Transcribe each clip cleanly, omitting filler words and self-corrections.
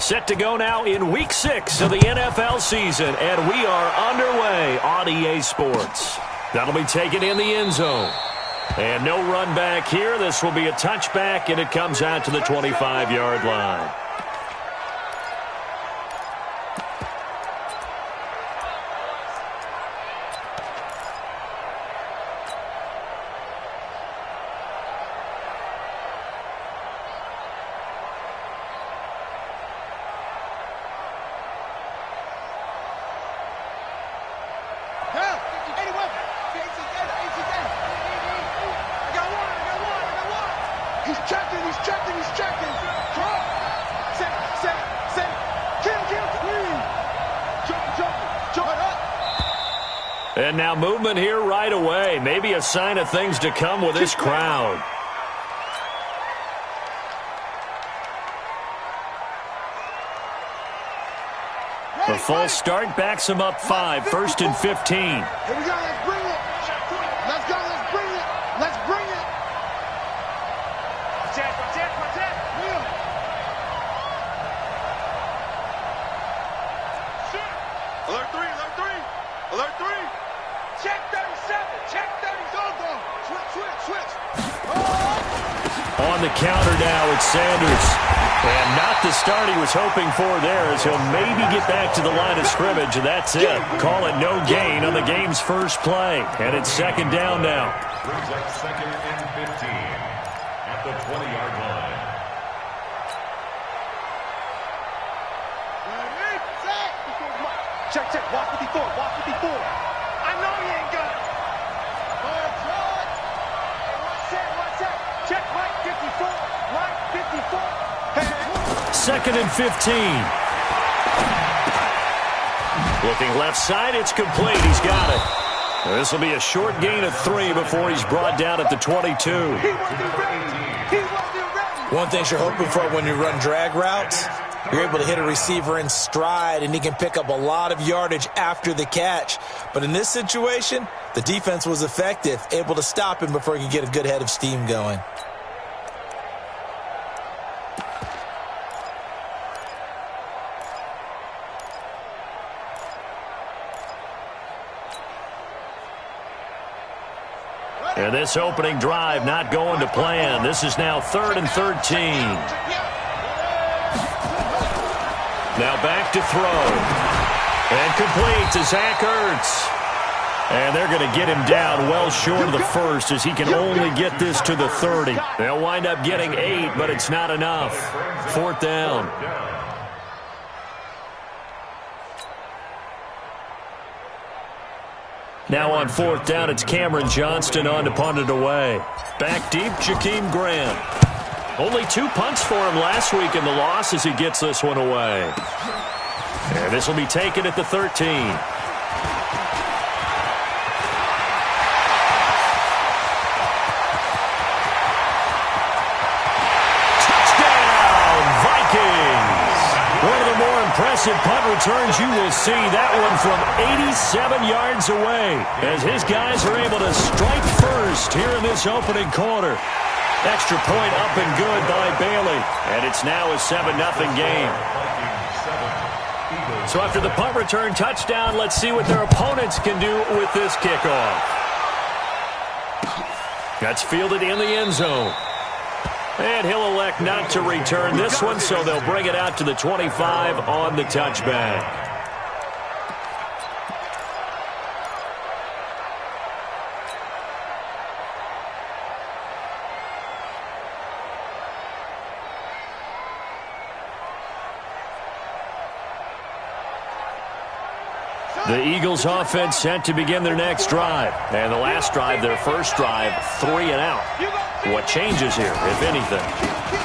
Set to go now in Week 6 of the NFL season, and we are underway on EA Sports. That'll be taken in the end zone. And no run back here. This will be a touchback, and it comes out to the 25-yard line. And now movement here right away. Maybe a sign of things to come with this crowd. The false start backs him up 5, 1st and 15. Here we go, let's bring it. Let's go, let's bring it. Let's bring it. Protect. Will. Alert 3. Alert 3. Check 37. Go. Switch. Oh. On the counter now, it's Sanders. And not the start he was hoping for there, as he'll maybe get back to the line of scrimmage, and that's it. Call it no gain on the game's first play. And it's 2nd down now. Brings up 2nd and 15 at the 20-yard line. Check. Walk 54. I know he ain't got it. Watch out. Check right 54. Right 54. 2nd and 15. Looking left side, it's complete. He's got it. This will be a short gain of 3 before he's brought down at the 22. One thing you're hoping for when you run drag routes, you're able to hit a receiver in stride, and he can pick up a lot of yardage after the catch. But in this situation, the defense was effective, able to stop him before he could get a good head of steam going. And this opening drive not going to plan. This is now 3rd and 13. Now back to throw. And complete to Zach Ertz. And they're going to get him down well short of the first, as he can only get this to the 30. They'll wind up getting 8, but it's not enough. 4th down. Now on 4th down, it's Cameron Johnston on to punt it away. Back deep, Jakeem Grant. Only 2 punts for him last week in the loss as he gets this one away. And this will be taken at the 13. Impressive punt returns you will see. That one from 87 yards away, as his guys are able to strike first here in this opening quarter. Extra point up and good by Bailey, and it's now a 7-0 game. So after the punt return touchdown, let's see what their opponents can do with this kickoff. That's fielded in the end zone. And he'll elect not to return this one, so they'll bring it out to the 25 on the touchback. The Eagles offense set to begin their next drive. And the last drive, their first drive, 3 and out. What changes here, if anything?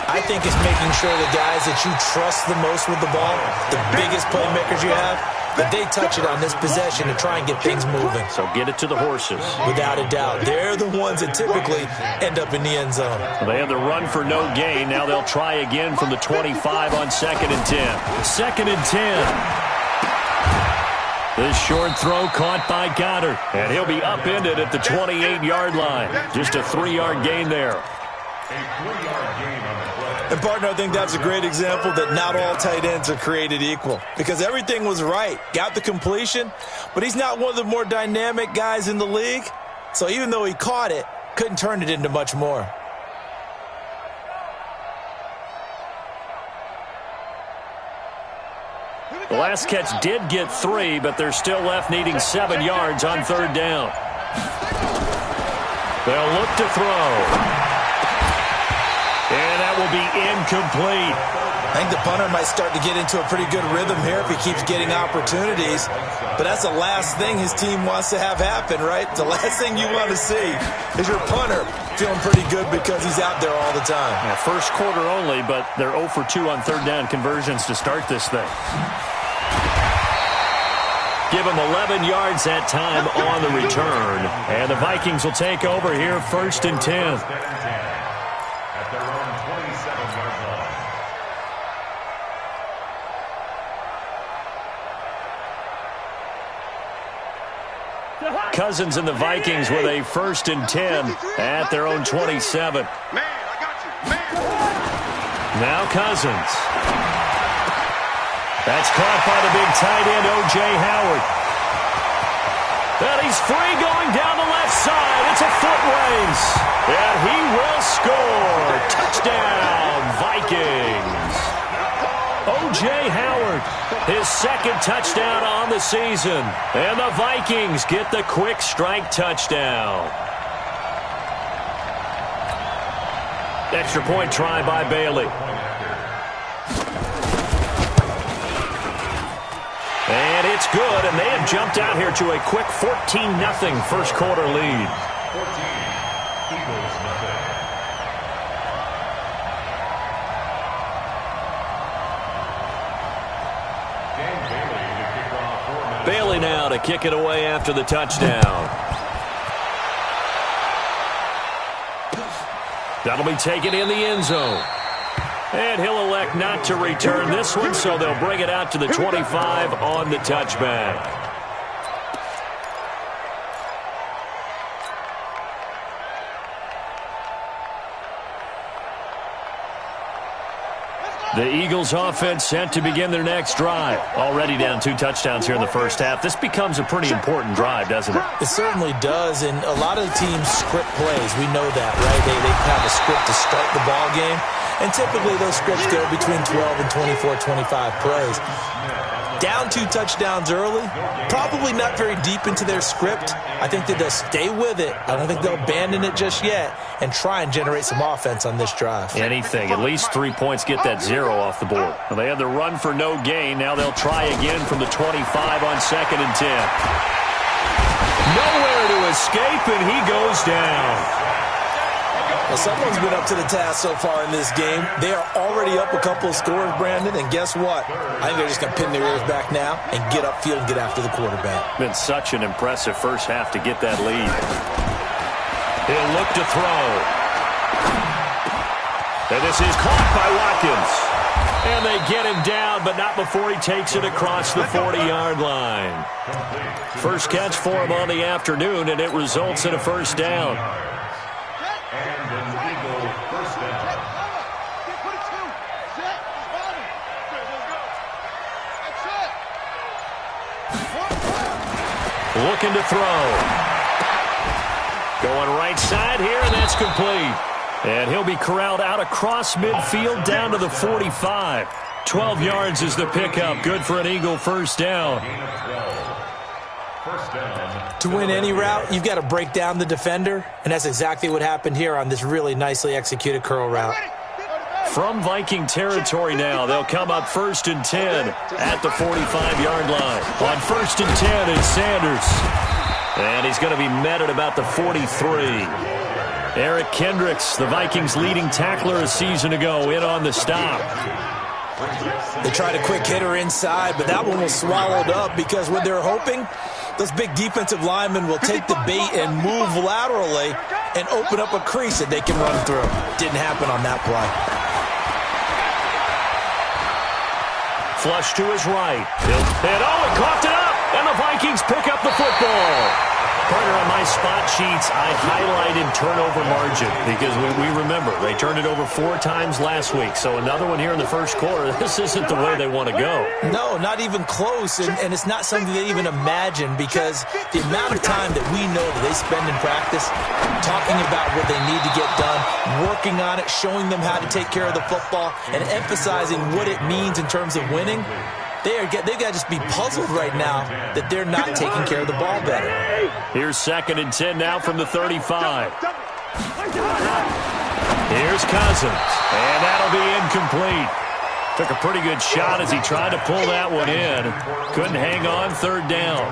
I think it's making sure the guys that you trust the most with the ball, the biggest playmakers you have, that they touch it on this possession to try and get things moving. So get it to the horses. Without a doubt. They're the ones that typically end up in the end zone. They have the run for no gain. Now they'll try again from the 25 on 2nd and 10. 2nd and 10. This short throw caught by Goddard. And he'll be upended at the 28-yard line. Just a 3-yard gain there. A 3-yard gain on the play. And, partner, I think that's a great example that not all tight ends are created equal because everything was right. Got the completion, but he's not one of the more dynamic guys in the league. So even though he caught it, couldn't turn it into much more. The last catch did get 3, but they're still left needing 7 yards on third down. They'll look to throw. And that will be incomplete. I think the punter might start to get into a pretty good rhythm here if he keeps getting opportunities. But that's the last thing his team wants to have happen, right? The last thing you want to see is your punter feeling pretty good because he's out there all the time. Yeah, first quarter only, but they're 0 for 2 on third down conversions to start this thing. Give them 11 yards that time on the return. And the Vikings will take over here, 1st and 10. At their own 27-yard line. Cousins and the Vikings with a 1st and 10 at their own 27. Man, I got you. Man. Now Cousins. That's caught by the big tight end, O.J. Howard. And he's free going down the left side. It's a foot race. And he will score. Touchdown, Vikings. O.J. Howard, his 2nd touchdown on the season. And the Vikings get the quick strike touchdown. Extra point try by Bailey. And it's good, and they have jumped out here to a quick 14-0 first quarter lead. 14, Eagles nothing. Bailey now to kick it away after the touchdown. That'll be taken in the end zone. And he'll elect not to return this one, so they'll bring it out to the 25 on the touchback. The Eagles offense set to begin their next drive. Already down 2 touchdowns here in the first half. This becomes a pretty important drive, doesn't it? It certainly does, and a lot of the teams script plays. We know that, right? They have a script to start the ball game, and typically those scripts go between 12 and 24, 25 plays. Down 2 touchdowns early, probably not very deep into their script. I think that they'll stay with it. I don't think they'll abandon it just yet and try and generate some offense on this drive. Anything. At least 3 points, get that 0 off the board. Well, they had the run for no gain. Now they'll try again from the 25 on 2nd and 10. Nowhere to escape, and he goes down. Well, someone's been up to the task so far in this game. They are already up a couple of scores, Brandon, and guess what? I think they're just going to pin their ears back now and get upfield and get after the quarterback. Been such an impressive first half to get that lead. He'll look to throw. And this is caught by Watkins. And they get him down, but not before he takes it across the 40-yard line. First catch for him on the afternoon, and it results in a first down. And an Eagle first down. Looking to throw. Going right side here, and that's complete. And he'll be corralled out across midfield down to the 45. 12 yards is the pickup. Good for an Eagle first down. First down. To win any route, you've got to break down the defender, and that's exactly what happened here on this really nicely executed curl route. From Viking territory now, they'll come up 1st and 10 at the 45-yard line. On 1st and 10, it's Sanders. And he's going to be met at about the 43. Eric Kendricks, the Vikings' leading tackler a season ago, in on the stop. They tried a quick hitter inside, but that one was swallowed up because what they're hoping, those big defensive linemen will take the bait and move laterally and open up a crease that they can run through. Didn't happen on that play. Flush to his right. And it coughed it up, and the Vikings pick up the football. Partner, on my spot sheets, I highlighted turnover margin because we remember they turned it over 4 times last week. So another one here in the first quarter. This isn't the way they want to go. No, not even close, and it's not something they even imagine because the amount of time that we know that they spend in practice talking about what they need to get done, working on it, showing them how to take care of the football, and emphasizing what it means in terms of winning. They've got to just be puzzled right now that they're not taking care of the ball better. Here's 2nd and 10 now from the 35. Here's Cousins, and that'll be incomplete. Took a pretty good shot as he tried to pull that one in. Couldn't hang on, 3rd down.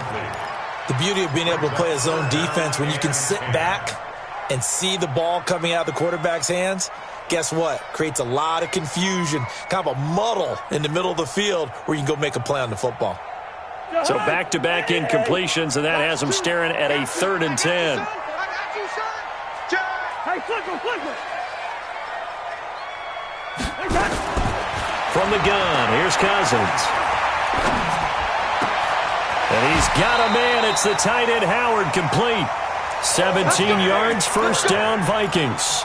The beauty of being able to play a zone defense when you can sit back and see the ball coming out of the quarterback's hands, guess what? Creates a lot of confusion, kind of a muddle in the middle of the field where you can go make a play on the football. So back-to-back incompletions, and that has them staring at a 3rd and 10. From the gun, here's Cousins. And he's got a man. It's the tight end Howard, complete. 17 yards, 1st down, Vikings.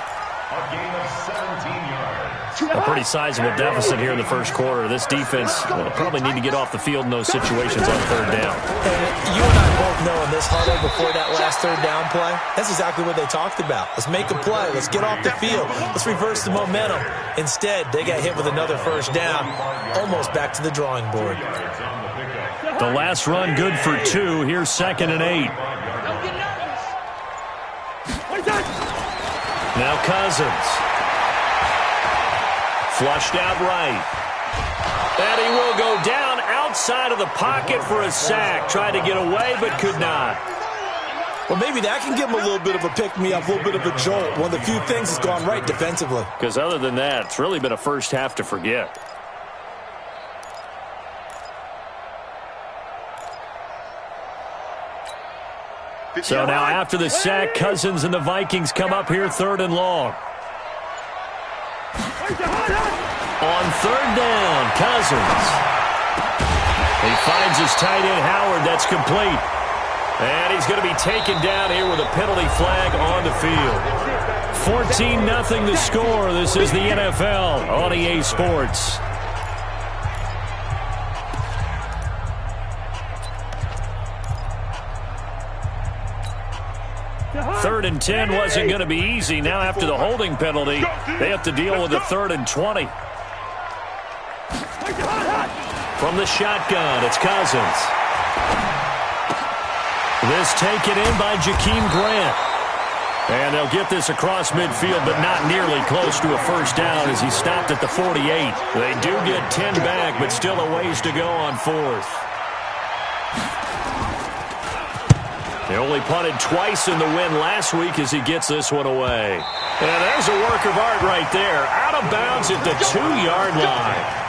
A gain of 17 yards. A pretty sizable deficit here in the first quarter. This defense will probably need to get off the field in those situations on 3rd down. And you and I both know in this huddle before that last 3rd down play, that's exactly what they talked about. Let's make a play. Let's get off the field. Let's reverse the momentum. Instead, they got hit with another 1st down, almost back to the drawing board. The last run good for 2. Here's 2nd and 8. Now Cousins. Flushed out right. And he will go down outside of the pocket for a sack. Tried to get away, but could not. Well, maybe that can give him a little bit of a pick-me-up, a little bit of a jolt. One of the few things that's gone right defensively. Because other than that, it's really been a first half to forget. So now after the sack, Cousins and the Vikings come up here 3rd and long. On 3rd down, Cousins. He finds his tight end Howard. That's complete. And he's going to be taken down here with a penalty flag on the field. 14-0 the score. This is the NFL on EA Sports. 3rd and 10 wasn't going to be easy. Now after the holding penalty, they have to deal with a 3rd and 20. From the shotgun, it's Cousins. This taken in by Jakeem Grant. And they'll get this across midfield, but not nearly close to a 1st down as he stopped at the 48. They do get 10 back, but still a ways to go on 4th. They only punted twice in the win last week as he gets this one away. And there's a work of art right there. Out of bounds at the 2-yard line.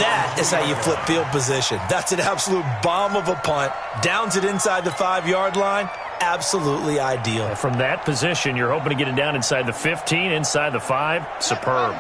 That is how you flip field position. That's an absolute bomb of a punt. Downs it inside the 5-yard line. Absolutely ideal. From that position, you're hoping to get it down inside the 15, inside the 5. Superb.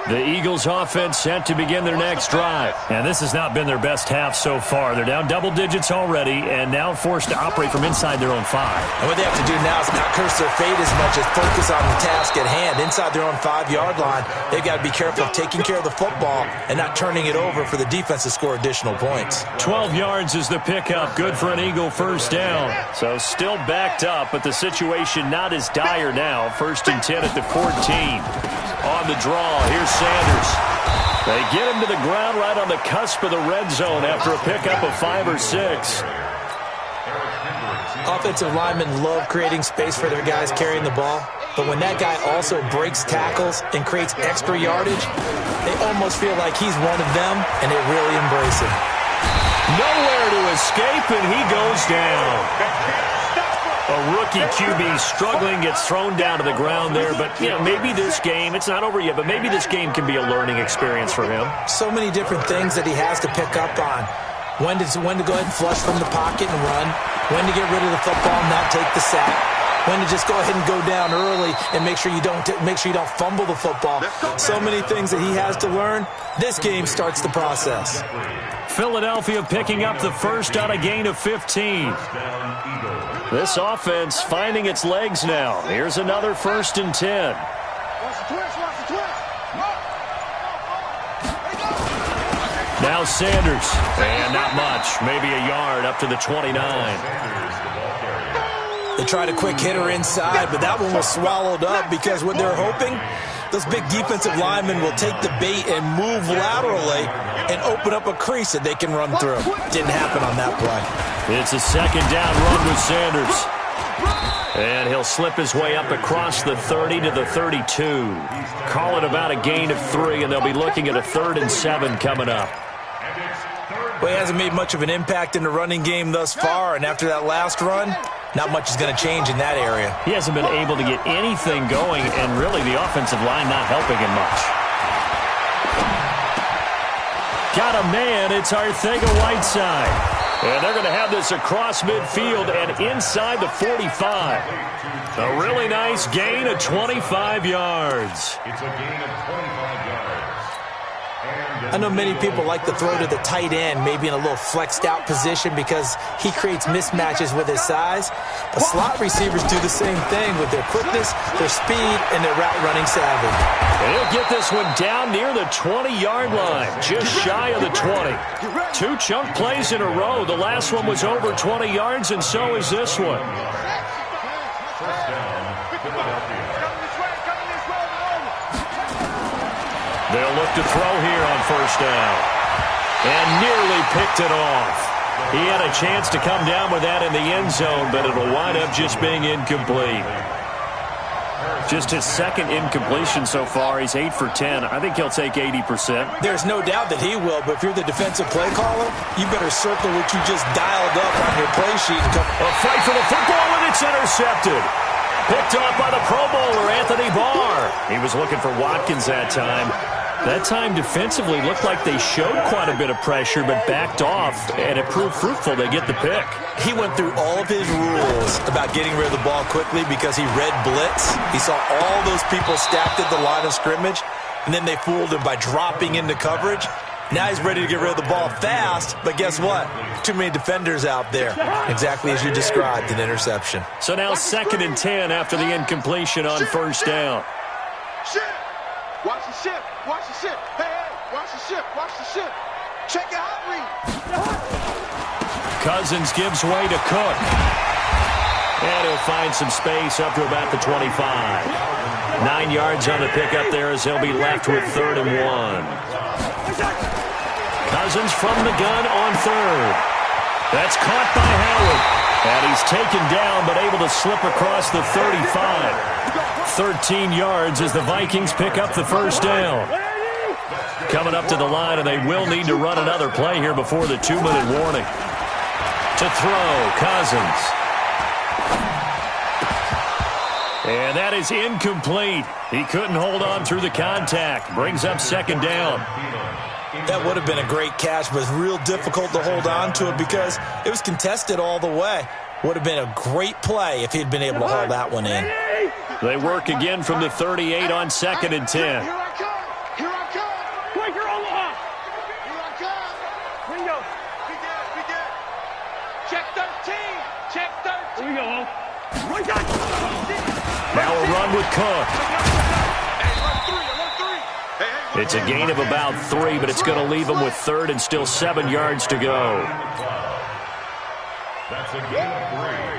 The Eagles offense set to begin their next drive. And this has not been their best half so far. They're down double digits already and now forced to operate from inside their own 5. And what they have to do now is not curse their fate as much as focus on the task at hand. Inside their own 5-yard line, they've got to be careful of taking care of the football and not turning it over for the defense to score additional points. 12 yards is the pickup. Good for an Eagle 1st down. So still backed up, but the situation not as dire now. 1st and 10 at the 14. On the draw, here's Sanders. They get him to the ground right on the cusp of the red zone after a pickup of 5 or 6. Offensive linemen love creating space for their guys carrying the ball, but when that guy also breaks tackles and creates extra yardage, they almost feel like he's one of them, and they really embrace him. Nowhere to escape, and he goes down. A rookie QB struggling, gets thrown down to the ground there. But, you know, maybe this game, it's not over yet, but maybe this game can be a learning experience for him. So many different things that he has to pick up on. When to go ahead and flush from the pocket and run. When to get rid of the football and not take the sack. When to just go ahead and go down early and make sure you don't fumble the football. So many things that he has to learn. This game starts the process. Philadelphia picking up the first on a gain of 15. This offense finding its legs now. Here's another 1st and 10. Now Sanders. And not much. Maybe a yard up to the 29. They tried a quick hitter inside, but that one was swallowed up because what they're hoping, those big defensive linemen will take the bait and move laterally and open up a crease that they can run through. Didn't happen on that play. It's a 2nd down run with Sanders. And he'll slip his way up across the 30 to the 32. Call it about a gain of 3, and they'll be looking at a 3rd and 7 coming up. Well, he hasn't made much of an impact in the running game thus far, and after that last run, not much is going to change in that area. He hasn't been able to get anything going, and really the offensive line not helping him much. Got a man. It's Arcega-Whiteside. And they're going to have this across midfield and inside the 45. A really nice gain of 25 yards. It's a gain of 25 yards. I know many people like to throw to the tight end, maybe in a little flexed out position because he creates mismatches with his size. But slot receivers do the same thing with their quickness, their speed, and their route running savvy. And he'll get this one down near the 20-yard line, just shy of the 20. 2 chunk plays in a row. The last one was over 20 yards, and so is this one. First down, Philadelphia. They'll look to throw here on 1st down. And nearly picked it off. He had a chance to come down with that in the end zone, but it'll wind up just being incomplete. Just his 2nd incompletion so far. He's 8 for 10. I think he'll take 80%. There's no doubt that he will, but if you're the defensive play caller, you better circle what you just dialed up on your play sheet. And a fight for the football, and it's intercepted. Picked off by the Pro Bowler, Anthony Barr. He was looking for Watkins that time. That time defensively looked like they showed quite a bit of pressure but backed off, and it proved fruitful. They get the pick. He went through all of his rules about getting rid of the ball quickly because he read blitz. He saw all those people stacked at the line of scrimmage, and then they fooled him by dropping into coverage. Now he's ready to get rid of the ball fast, but guess what? Too many defenders out there. Exactly as you described, an interception. So now 2nd and 10 after the incompletion on 1st down. Watch the ship. Watch the ship. Hey, hey, watch the ship. Watch the ship. Check your hot read. Cousins gives way to Cook. And he'll find some space up to about the 25. 9 yards on the pickup there as he'll be left with 3rd and 1. Cousins from the gun on 3rd. That's caught by Howard. And he's taken down but able to slip across the 35. 13 yards as the Vikings pick up the 1st down. Coming up to the line, and they will need to run another play here before the 2-minute warning. To throw, Cousins. And that is incomplete. He couldn't hold on through the contact. Brings up 2nd down. That would have been a great catch, but it's real difficult to hold on to it because it was contested all the way. Would have been a great play if he'd been able to hold that one in. They work again from the 38 on 2nd and 10. Here I come. Here I come. Quaker Omaha. Here I come. Ringo. Be good. Check 13. Check 13. Here we go. Right back. Now a run with Cook. It's a gain of about 3, but it's going to leave them with 3rd and still 7 yards to go. That's a gain of 3.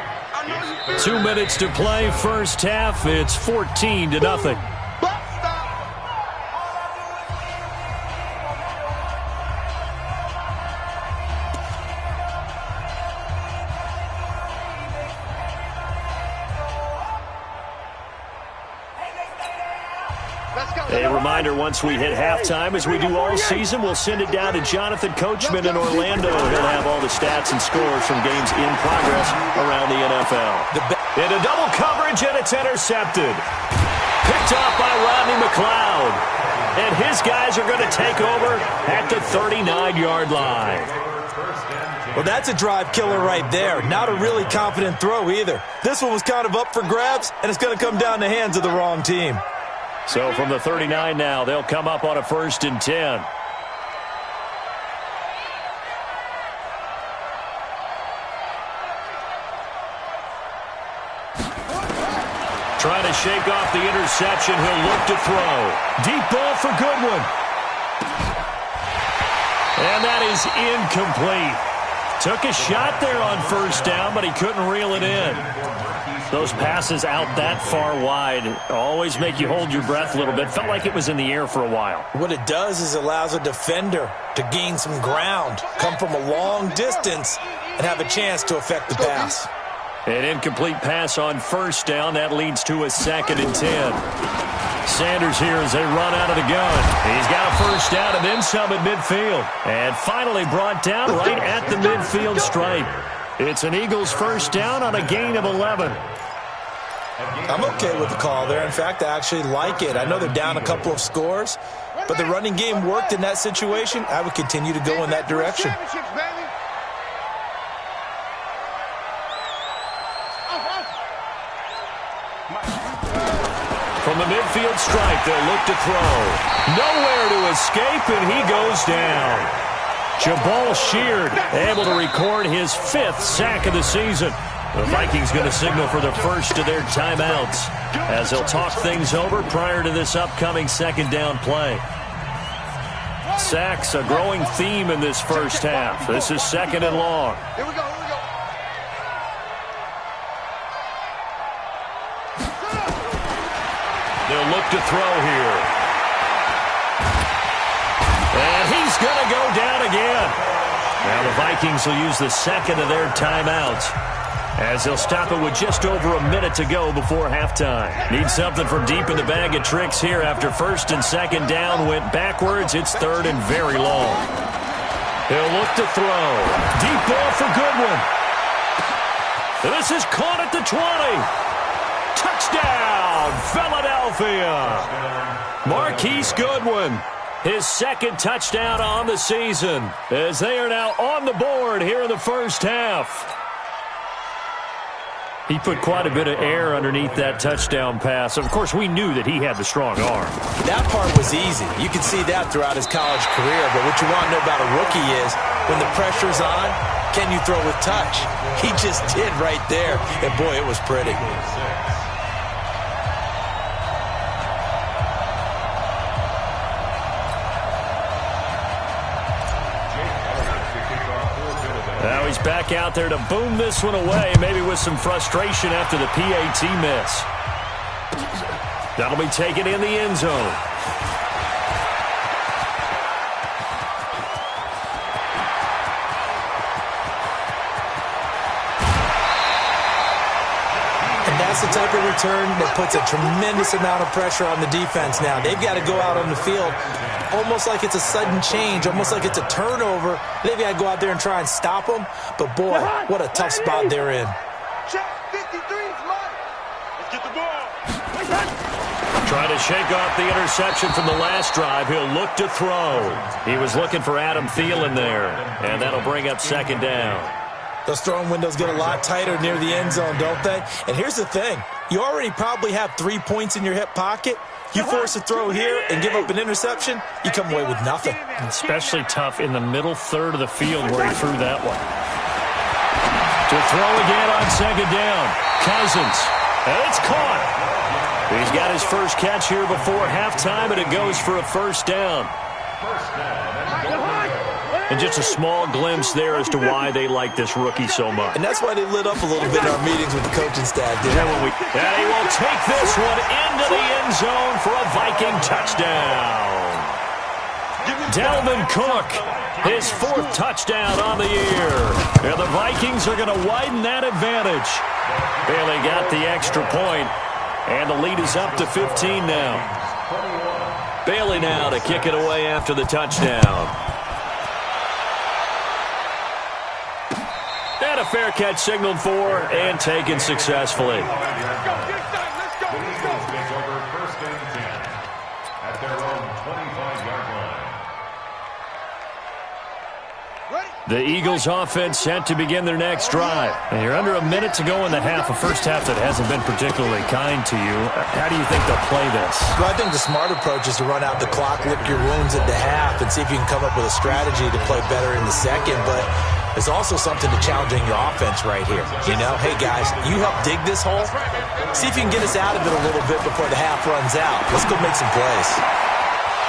2 minutes to play, 1st half. It's 14-0. A reminder, once we hit halftime, as we do all season, we'll send it down to Jonathan Coachman in Orlando. He'll have all the stats and scores from games in progress around the NFL. Into double coverage, and it's intercepted. Picked off by Rodney McLeod. And his guys are going to take over at the 39-yard line. Well, that's a drive killer right there. Not a really confident throw either. This one was kind of up for grabs, and it's going to come down the hands of the wrong team. So from the 39 now, they'll come up on a 1st and 10. Trying to shake off the interception. He'll look to throw. Deep ball for Goodwin. And that is incomplete. Took a shot there on first down, but he couldn't reel it in. Those passes out that far wide always make you hold your breath a little bit. Felt like it was in the air for a while. What it does is allows a defender to gain some ground, come from a long distance, and have a chance to affect the pass. An incomplete pass on first down. That leads to a 2nd and 10. Sanders here as they run out of the gun. He's got a first down and then some at midfield. And finally brought down right at the midfield stripe. It's an Eagles first down on a gain of 11. I'm okay with the call there. In fact, I actually like it. I know they're down a couple of scores, but the running game worked in that situation. I would continue to go in that direction. From the midfield stripe, they'll look to throw. Nowhere to escape, and he goes down. Jabal Sheard able to record his 5th sack of the season. The Vikings going to signal for the first of their timeouts as they'll talk things over prior to this upcoming 2nd down play. Sacks a growing theme in this first half. This is 2nd and long. Here we go. They'll look to throw here. And he's going to go down again. Now the Vikings will use the 2nd of their timeouts as they'll stop it with just over a minute to go before halftime. Need something from deep in the bag of tricks here after 1st and 2nd down went backwards. It's 3rd and very long. He'll look to throw. Deep ball for Goodwin. This is caught at the 20. Touchdown, Philadelphia. Marquise Goodwin, his 2nd touchdown on the season as they are now on the board here in the first half. He put quite a bit of air underneath that touchdown pass. Of course, we knew that he had the strong arm. That part was easy. You can see that throughout his college career. But what you want to know about a rookie is when the pressure's on, can you throw with touch? He just did right there. And, boy, it was pretty. Now he's back out there to boom this one away, maybe with some frustration after the PAT miss. That'll be taken in the end zone. And that's the type of return that puts a tremendous amount of pressure on the defense now. They've got to go out on the field almost like it's a sudden change, almost like it's a turnover. They've got to go out there and try and stop them. But, boy, what a tough spot they're in. Check 53 is mine. Let's get the ball. Trying to shake off the interception from the last drive. He'll look to throw. He was looking for Adam Thielen there, and that'll bring up 2nd down. Those throwing windows get a lot tighter near the end zone, don't they? And here's the thing. You already probably have 3 points in your hip pocket. You force a throw here and give up an interception, you come away with nothing. Especially tough in the middle third of the field where he threw that one. To throw again on 2nd down. Cousins. And it's caught. He's got his first catch here before halftime, and it goes for a first down. And just a small glimpse there as to why they like this rookie so much. And that's why they lit up a little bit in our meetings with the coaching staff. And he will take this one into the end zone for a Viking touchdown. Dalvin Cook, his 4th touchdown on the year. And the Vikings are going to widen that advantage. Bailey got the extra point, and the lead is up to 15 now. Bailey now to kick it away after the touchdown. And a fair catch signaled for and taken successfully. Let's go. Over 1st and 10 at their own 25-yard line. The Eagles offense set to begin their next drive. And you're under a minute to go in the half, a first half that hasn't been particularly kind to you. How do you think they'll play this? Well, I think the smart approach is to run out the clock, lick your wounds at the half, and see if you can come up with a strategy to play better in the second. But There's also something to challenging your offense right here. You know, hey, guys, you help dig this hole. See if you can get us out of it a little bit before the half runs out. Let's go make some plays.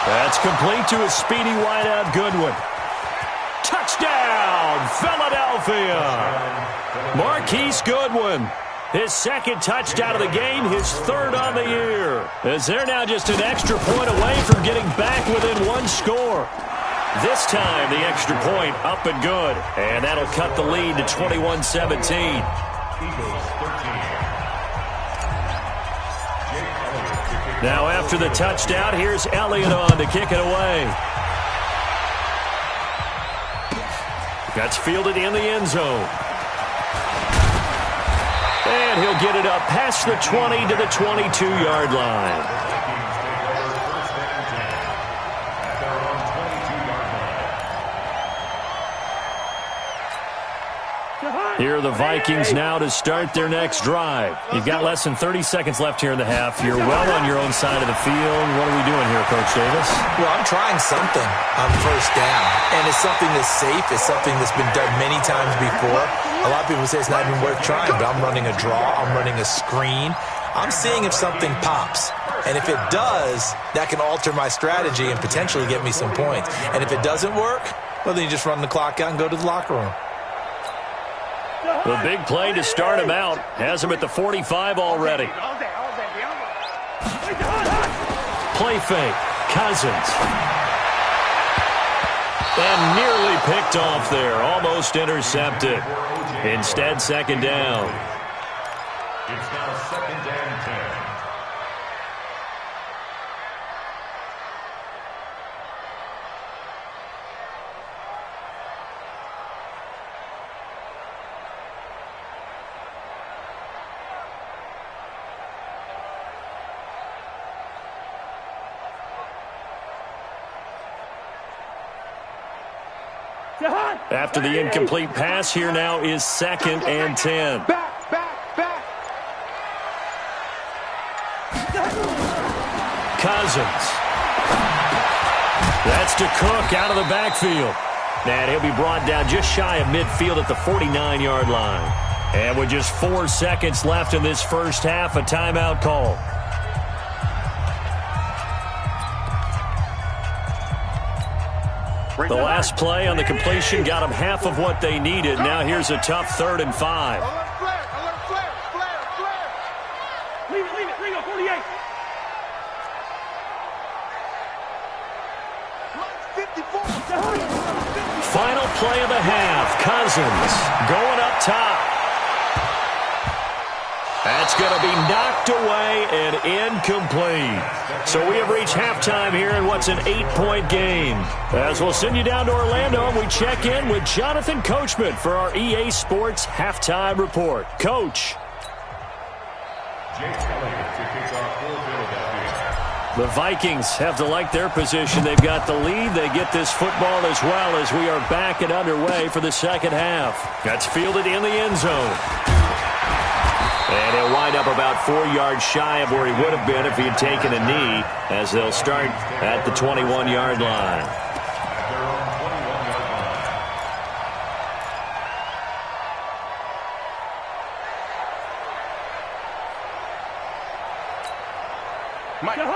That's complete to a speedy wideout Goodwin. Touchdown, Philadelphia! Marquise Goodwin. His second touchdown of the game, his third on the year. As they're now just an extra point away from getting back within one score. This time, the extra point up and good. And that'll cut the lead to 21-17. Now after the touchdown, here's Elliott on to kick it away. That's fielded in the end zone. And he'll get it up past the 20 to the 22-yard line. Here are the Vikings now to start their next drive. You've got less than 30 seconds left here in the half. You're well on your own side of the field. What are we doing here, Coach Davis? Well, I'm trying something on first down, and it's something that's safe. It's something that's been done many times before. A lot of people say it's not even worth trying, but I'm running a draw. I'm running a screen. I'm seeing if something pops. And if it does, that can alter my strategy and potentially get me some points. And if it doesn't work, well, then you just run the clock out and go to the locker room. The big play to start him out. Has him at the 45 already. Play fake. Cousins. And nearly picked off there. Almost intercepted. Instead, second down. It's now second and 10. After the incomplete pass, here now is second and 10. Cousins. That's to Cook out of the backfield. And he'll be brought down just shy of midfield at the 49-yard line. And with just 4 seconds left in this first half, a timeout call. The last play on the completion got them half of what they needed. Now here's a tough 3rd and 5. Leave it, Ringo, 48. Final play of the half. Cousins going up top. That's going to be knocked away and incomplete. So we have reached halftime here in what's an 8-point game. As we'll send you down to Orlando, and we check in with Jonathan Coachman for our EA Sports Halftime Report. Coach. The Vikings have to like their position. They've got the lead. They get this football as well as we are back and underway for the second half. That's fielded in the end zone. And he'll wind up about 4 yards shy of where he would have been if he had taken a knee, as they'll start at the 21-yard line.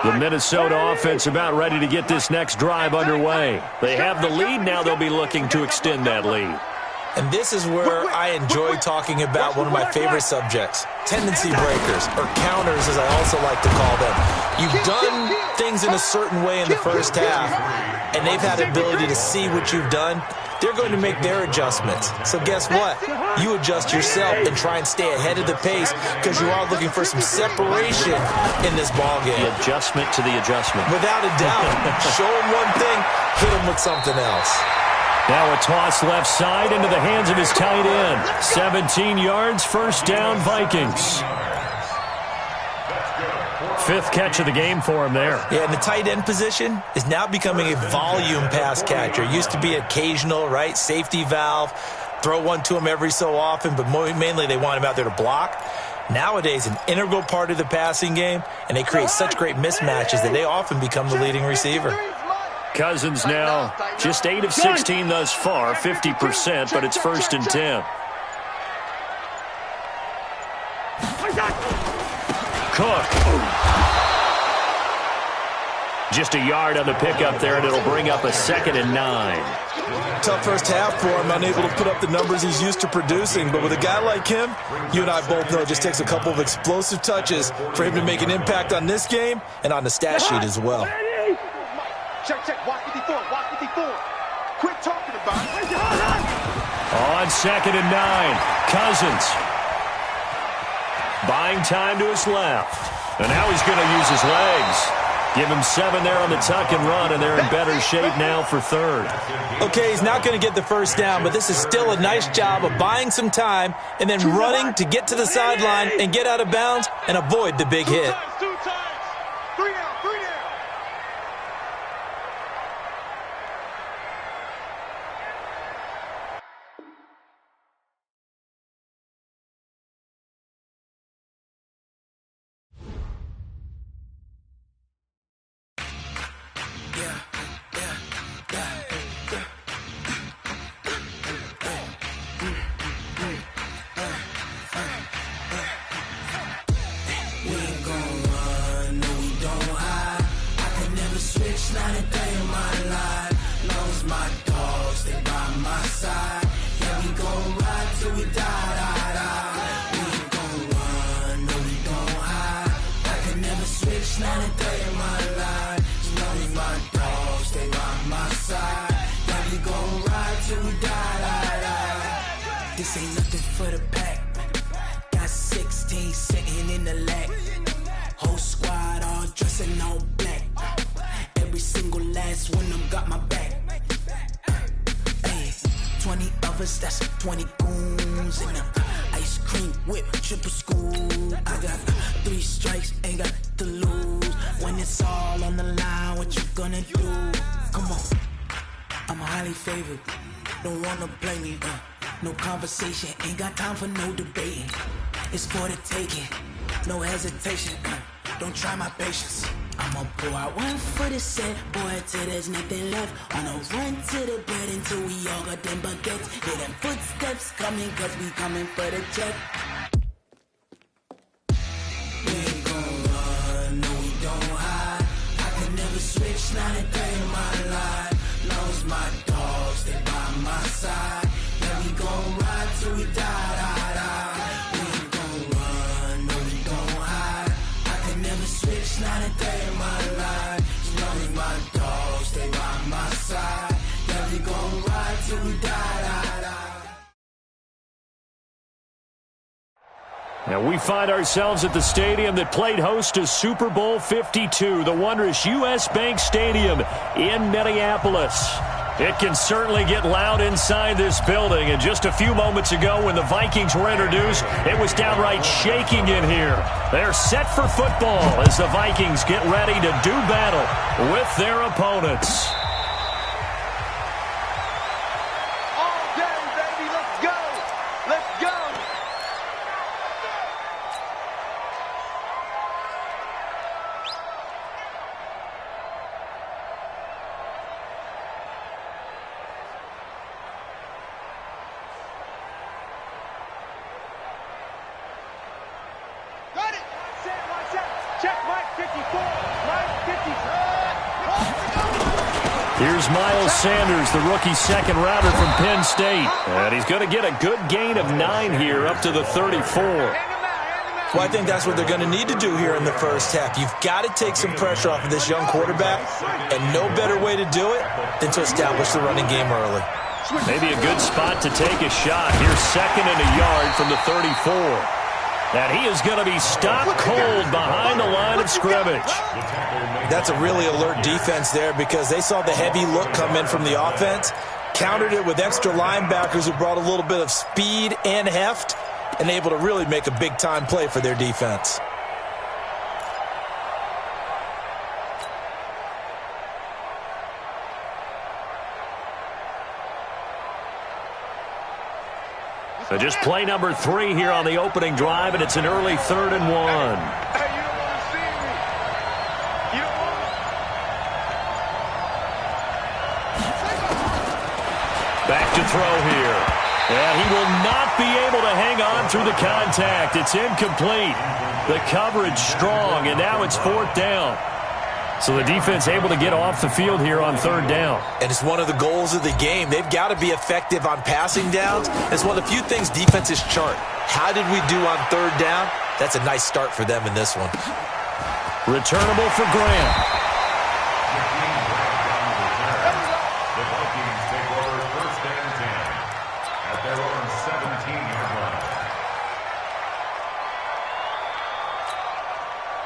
The Minnesota offense about ready to get this next drive underway. They have the lead. Now they'll be looking to extend that lead. And this is where I enjoy talking about one of my favorite subjects, tendency breakers, or counters as I also like to call them. You've done things in a certain way in the first half, and they've had the ability to see what you've done. They're going to make their adjustments. So guess what? You adjust yourself and try and stay ahead of the pace because you are looking for some separation in this ballgame. The adjustment to the adjustment. Without a doubt. Show them one thing, hit them with something else. Now a toss left side into the hands of his tight end. 17 yards, first down, Vikings. 5th catch of the game for him there. Yeah, and the tight end position is now becoming a volume pass catcher. Used to be occasional, right? Safety valve. Throw one to him every so often, but mainly they want him out there to block. Nowadays, an integral part of the passing game, and they create such great mismatches that they often become the leading receiver. Cousins now just 8 of 16 thus far, 50%, but it's 1st and 10. Cook. Just a yard on the pickup there, and it'll bring up a 2nd and 9. Tough first half for him, unable to put up the numbers he's used to producing. But with a guy like him, you and I both know it just takes a couple of explosive touches for him to make an impact on this game and on the stat sheet as well. Check, walk 54, walk 54. Quit talking about it. On 2nd and 9, Cousins. Buying time to his left. And now he's going to use his legs. Give him 7 there on the tuck and run, and they're in better shape now for 3rd. Okay, he's not going to get the first down, but this is still a nice job of buying some time and then running to get to the sideline and get out of bounds and avoid the big hit. Two times. 3 down. This ain't nothing for the pack. Got 16 sitting in the lap. Whole squad all dressing all black. Every single last one of them got my back. Hey, 20 of us, that's 20 goons in them. Ice cream whip, triple school. I got 3 strikes, ain't got to lose. When it's all on the line, what you gonna do? Come on, I'm highly favored. Don't wanna play me, no conversation, ain't got time for no debating. It's for the taking, no hesitation. Don't try my patience. I'ma pour out one for the set, boy, till there's nothing left. On a run to the bread until we all got them baguettes. Hear them footsteps coming, cause we coming for the check. We ain't gon' run, no we don't hide. I can never switch, not a day in my life. Long as my dogs, they by my side. Yeah, we gon' ride till we die. We ain't gon' run, no we don't hide. I can never switch, not a day in my life. As long as my dogs, they by my side. Yeah, we gon' ride till we die. And we find ourselves at the stadium that played host to Super Bowl 52, the wondrous U.S. Bank Stadium in Minneapolis. It can certainly get loud inside this building, and just a few moments ago when the Vikings were introduced, it was downright shaking in here. They're set for football as the Vikings get ready to do battle with their opponents. All day, baby, let's go. Let's go. Got it. Check Mike 54. Mike 54. Here's Miles Sanders, the rookie second rounder from Penn State. And he's going to get a good gain of 9 here up to the 34. Well, I think that's what they're going to need to do here in the first half. You've got to take some pressure off of this young quarterback, and no better way to do it than to establish the running game early. Maybe a good spot to take a shot. Here's 2nd and a yard from the 34. And he is going to be stopped cold behind the line of scrimmage. That's a really alert defense there because they saw the heavy look come in from the offense, countered it with extra linebackers who brought a little bit of speed and heft, and able to really make a big-time play for their defense. So just play number 3 here on the opening drive, and it's an early 3rd and 1. Hey, you don't want to see me. You don't want to. to throw here. And he will not be able to hang on through the contact. It's incomplete. The coverage strong, and now it's 4th down. So the defense able to get off the field here on 3rd down. And it's one of the goals of the game. They've got to be effective on passing downs. It's one of the few things defenses chart. How did we do on 3rd down? That's a nice start for them in this one. Returnable for Graham. The Vikings take over 1st and 10 at their own 17-yard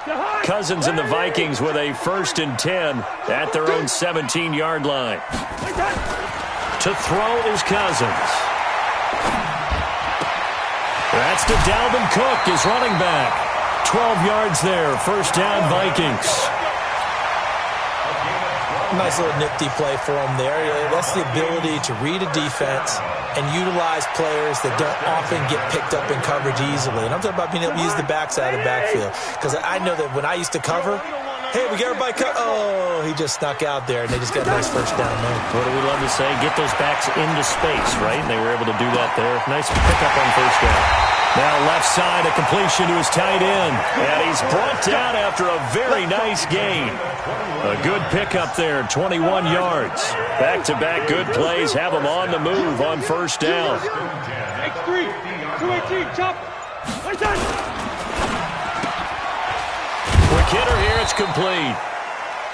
line. Cousins and the Vikings with a 1st and 10 at their own 17-yard line. To throw is Cousins. That's to Dalvin Cook, his running back. 12 yards there, 1st down Vikings. Nice little nifty play for him there. That's the ability to read a defense and utilize players that don't often get picked up in coverage easily. And I'm talking about being able to use the backside of the backfield. Because I know that when I used to cover, hey, we got everybody oh, he just snuck out there, and they just got a nice 1st down there. What do we love to say? Get those backs into space, right? And they were able to do that there. Nice pickup on 1st down. Now left side, a completion to his tight end. And he's brought down after a very nice gain. A good pickup there, 21 yards. Back-to-back good plays have him on the move on 1st down. X3, 218, chop. Quick hitter here, it's complete.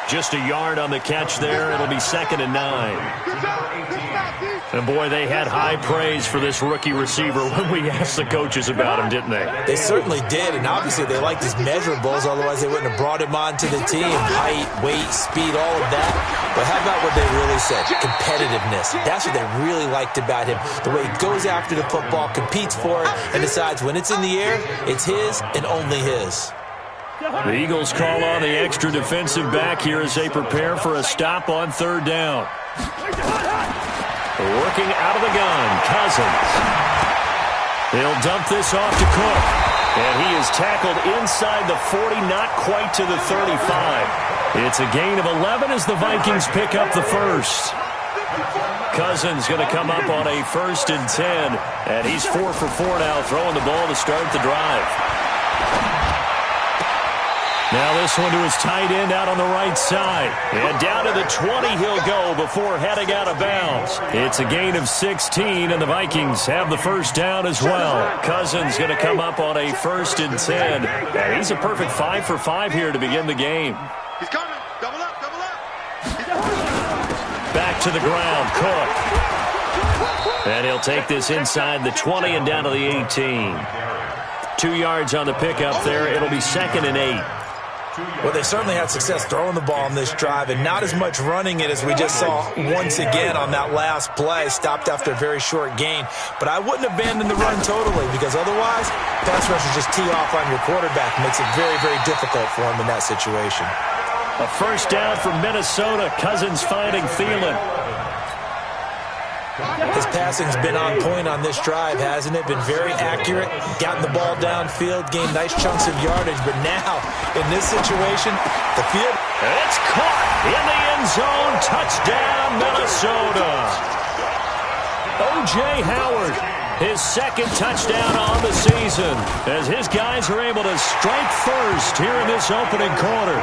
Just a yard on the catch there. It'll be 2nd and 9. And, boy, they had high praise for this rookie receiver when we asked the coaches about him, didn't they? They certainly did, and obviously they liked his measurables. Otherwise, they wouldn't have brought him onto the team. Height, weight, speed, all of that. But how about what they really said? Competitiveness. That's what they really liked about him. The way he goes after the football, competes for it, and decides when it's in the air, it's his and only his. The Eagles call on the extra defensive back here as they prepare for a stop on 3rd down. Working out of the gun, Cousins. He'll dump this off to Cook. And he is tackled inside the 40, not quite to the 35. It's a gain of 11 as the Vikings pick up the 1st. Cousins going to come up on a 1st and 10. And he's 4 for 4 now, throwing the ball to start the drive. Now this one to his tight end out on the right side. And down to the 20 he'll go before heading out of bounds. It's a gain of 16, and the Vikings have the 1st down as well. Cousins going to come up on a 1st and 10. And he's a perfect 5 for 5 here to begin the game. He's coming. Double up, double up. Back to the ground, Cook. And he'll take this inside the 20 and down to the 18. 2 yards on the pickup there. It'll be 2nd and 8. Well, they certainly had success throwing the ball on this drive, and not as much running it as we just saw once again on that last play. Stopped after a very short gain. But I wouldn't abandon the run totally, because otherwise, pass rushers just tee off on your quarterback. Makes it very, very difficult for him in that situation. A 1st down for Minnesota. Cousins finding Thielen. His passing's been on point on this drive, hasn't it? Been very accurate, gotten the ball downfield, gained nice chunks of yardage. But now, in this situation, the field... It's caught in the end zone. Touchdown, Minnesota. O.J. Howard, his 2nd touchdown on the season, as his guys are able to strike first here in this opening quarter.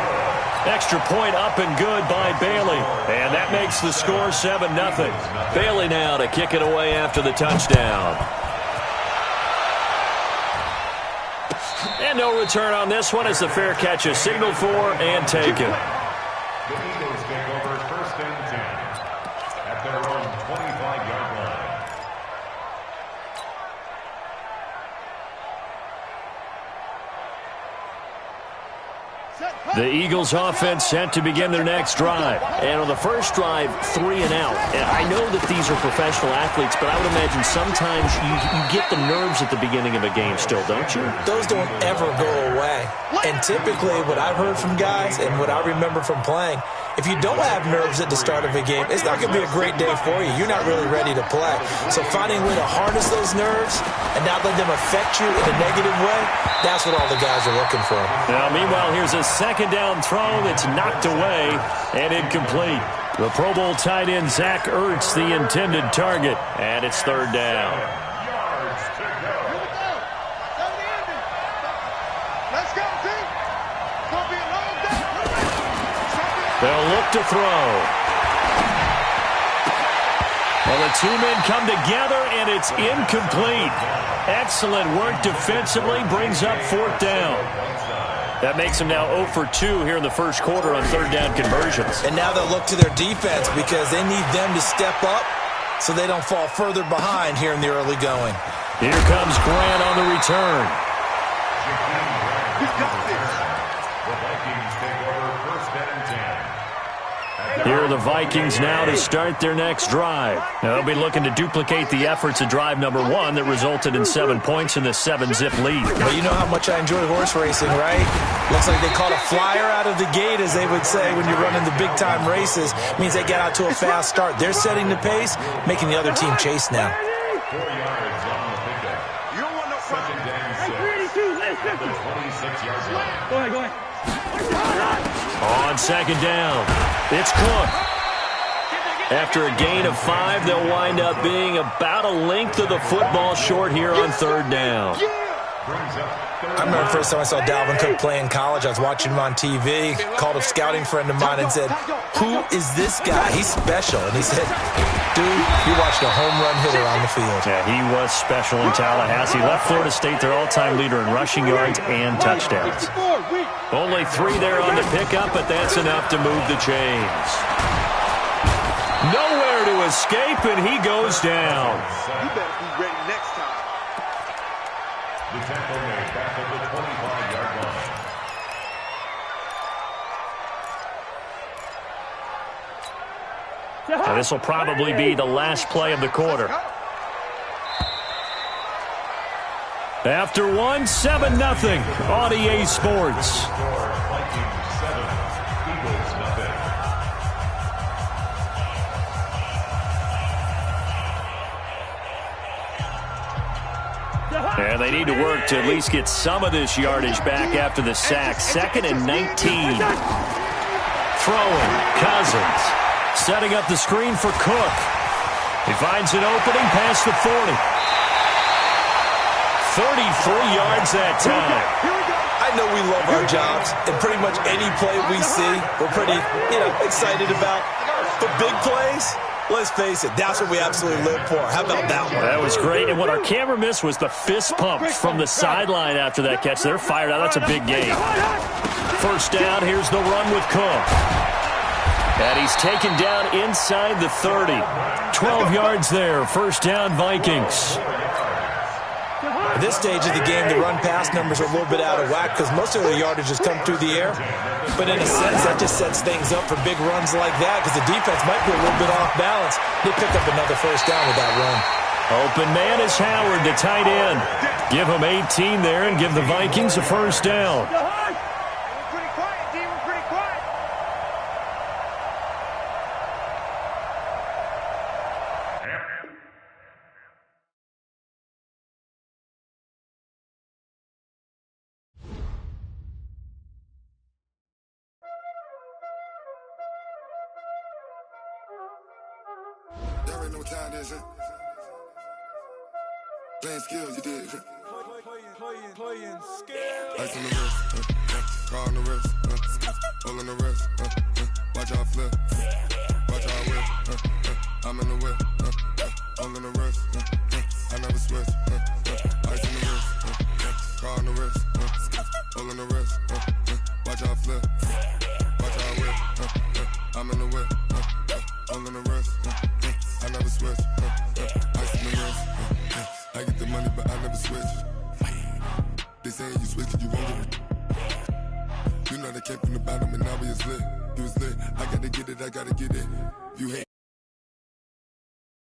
Extra point up and good by Bailey. And that makes the score 7-0. Bailey now to kick it away after the touchdown. And no return on this one as the fair catch is signaled for and taken. The Eagles take over 1st and 10 at their own 25-yard line. The Eagles offense set to begin their next drive. And on the first drive, 3 and out. And I know that these are professional athletes, but I would imagine sometimes you get the nerves at the beginning of a game still, don't you? Those don't ever go away. And typically what I've heard from guys and what I remember from playing, if you don't have nerves at the start of a game, it's not going to be a great day for you. You're not really ready to play. So finding a way to harness those nerves and not let them affect you in a negative way, that's what all the guys are looking for. Now, meanwhile, here's a 2nd down throw that's knocked away and incomplete. The Pro Bowl tight end Zach Ertz, the intended target, and it's third down. Yards to go. Let's go, team. It's going to be a long day. They'll look to throw. Well, the two men come together, and it's incomplete. Excellent work defensively, brings up fourth down. That makes them now 0 for 2 here in the first quarter on third down conversions. And now they'll look to their defense because they need them to step up so they don't fall further behind here in the early going. Here comes Grant on the return. The Vikings take over first and 10. Here are the Vikings now to start their next drive. Now they'll be looking to duplicate the efforts of drive number 1 that resulted in 7 points in the 7-zip lead. Well, you know how much I enjoy horse racing, right? Looks like they caught a flyer out of the gate, as they would say when you're running the big-time races. Means they get out to a fast start. They're setting the pace, making the other team chase now. 4 yards on the pickup. You don't want no Second down, 6. At the 26-yard line. Go ahead. On second down, it's Cook. After a gain of 5, they'll wind up being about a length of the football short here on third down. I remember the first time I saw Dalvin Cook play in college. I was watching him on TV, called a scouting friend of mine and said, "Who is this guy? He's special." And he said, "Dude, you watched a home run hitter on the field." Yeah, he was special in Tallahassee. Left Florida State their all-time leader in rushing yards and touchdowns. Only 3 there on the pickup, but that's enough to move the chains. Nowhere to escape, and he goes down. You better be ready next time. The tackle made back at the 25-yard line. Now, this will probably be the last play of the quarter. After 1, 7-0, RDA Sports. Vikings 7, Eagles 0. And they need to work to at least get some of this yardage back after the sack. 2nd and 19. Throwing, Cousins. Setting up the screen for Cook. He finds an opening past the 40. 33 yards that time. I know we love our jobs, and pretty much any play we see, we're pretty, excited about. But big plays, let's face it, that's what we absolutely live for. How about that one? That was great, and what our camera missed was the fist pump from the sideline after that catch. They're fired out. That's a big gain. First down, here's the run with Cook. And he's taken down inside the 30. 12 yards there. First down, Vikings. At this stage of the game, the run-pass numbers are a little bit out of whack because most of the yardage has come through the air. But in a sense, that just sets things up for big runs like that because the defense might be a little bit off balance. They pick up another first down with that run. Open man is Howard, the tight end. Give him 18 there and give the Vikings a first down. Y'all already know what time it is, huh? Playing skills, you did. Playing skills. Ice on the wrist, car on the wrist, hole in the wrist, watch out flip, watch out whip, I'm in the whip, hole in the wrist, I never switch, ice on the wrist, car on the wrist, hole in the wrist, watch out flip, watch out whip, I'm in the whip, hole in the wrist, I never switch, ice in the wrist, I get the money but I never switch. They saying you switch 'cause you won't get it. You know they came from the bottom and now we is lit. You was lit, I gotta get it, you hate.